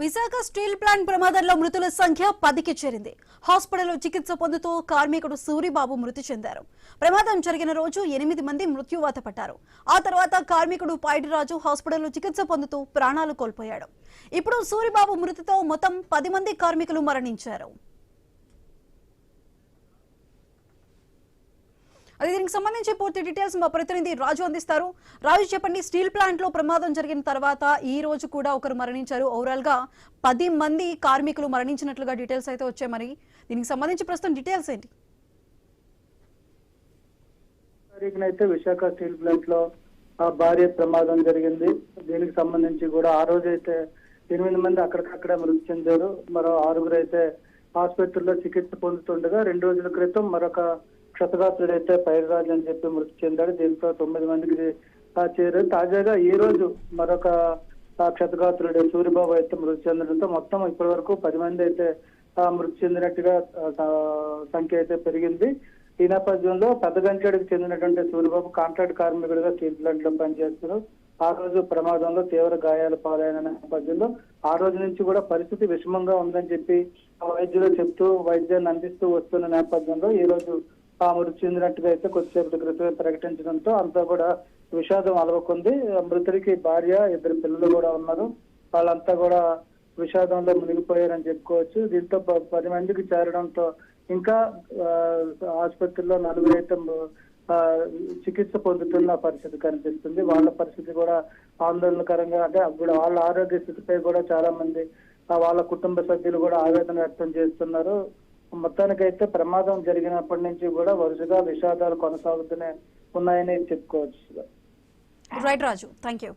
Visakha steel plant ప్రమాదంలో మృతుల సంఖ్య 10కి చేరింది. హాస్పిటల్లో చికిత్స పొందుతూ కార్మికుడు సూరిబాబు మృతి చెందారు. ప్రమాదం జరిగిన రోజు 8 మంది మృత్యువాత పడ్డారు. ఆ తర్వాత కార్మికుడు పైడిరాజు హాస్పిటల్లో చికిత్స పొందుతూ ప్రాణాలు కోల్పోయాడు. ఇప్పుడు సూరిబాబు మృతితో మొత్తం 10 మంది కార్మికులు మరణించారు. దీనికి సంబంధించి పూర్తి డీటెయిల్స్ మా ప్రతినిధి రాజు అందిస్తారు. రాజు, చెప్పండి, స్టీల్ ప్లాంట్ లో ప్రమాదం జరిగిన తర్వాత ఈ రోజు కూడా ఒకరు మరణించారు. ఓవరాల్ గా 10 మంది కార్మికులు మరణించినట్లుగా డీటెయిల్స్ అయితే వచ్చాయి. మరి దీనికి సంబంధించి ప్రస్తుతం డీటెయిల్స్ ఏంటి? అయితే విశాఖ స్టీల్ ప్లాంట్ లో భారీ ప్రమాదం జరిగింది. దీనికి సంబంధించి కూడా ఆ రోజు అయితే 8 మంది అక్కడికక్కడే మృతి చెందారు. మరో 6 అయితే ఆసుపత్రిలో చికిత్స పొందుతుండగా 2 రోజుల క్రితం మరొక క్షతగాత్రుడు అయితే పైడిరాజు అని చెప్పి మృతి చెందాడు. దీంతో 9 మందికి చేరారు. తాజాగా ఈ రోజు మరొక క్షతగాత్రుడు సూరిబాబు అయితే మృతి చెందడంతో మొత్తం ఇప్పటి వరకు 10 మంది అయితే మృతి చెందినట్టుగా సంఖ్య అయితే పెరిగింది. ఈ నేపథ్యంలో పెద్దగంచేడికి చెందినటువంటి సూరిబాబు కాంట్రాక్ట్ కార్మికుడిగా స్టీల్ ప్లాంట్ లో పనిచేస్తున్నారు. ఆ రోజు ప్రమాదంలో తీవ్ర గాయాల పాలైన నేపథ్యంలో ఆ రోజు నుంచి కూడా పరిస్థితి విషమంగా ఉందని చెప్పి వైద్యులు చెప్తూ వైద్యాన్ని అందిస్తూ వస్తున్న నేపథ్యంలో ఈ రోజు మృతి చెందినట్టుగా అయితే కొద్దిసేపటి క్రితమే ప్రకటించడంతో అంతా కూడా విషాదం అలవకుంది. మృతుడికి భార్య, 2 పిల్లలు కూడా ఉన్నారు. వాళ్ళంతా కూడా విషాదంలో మునిగిపోయారని చెప్పుకోవచ్చు. దీంతో 10 మందికి చేరడంతో ఇంకా ఆసుపత్రిలో 4 అయితే చికిత్స పొందుతున్న పరిస్థితి కనిపిస్తుంది. వాళ్ళ పరిస్థితి కూడా ఆందోళనకరంగా, అంటే అప్పుడు వాళ్ళ ఆరోగ్య స్థితిపై కూడా చాలా మంది వాళ్ళ కుటుంబ సభ్యులు కూడా ఆవేదన వ్యక్తం చేస్తున్నారు. మొత్తానికైతే ప్రమాదం జరిగినప్పటి నుంచి కూడా వరుసగా విషాదాలు కొనసాగుతూనే ఉన్నాయని చెప్పుకోవచ్చు. Right Raju, thank you.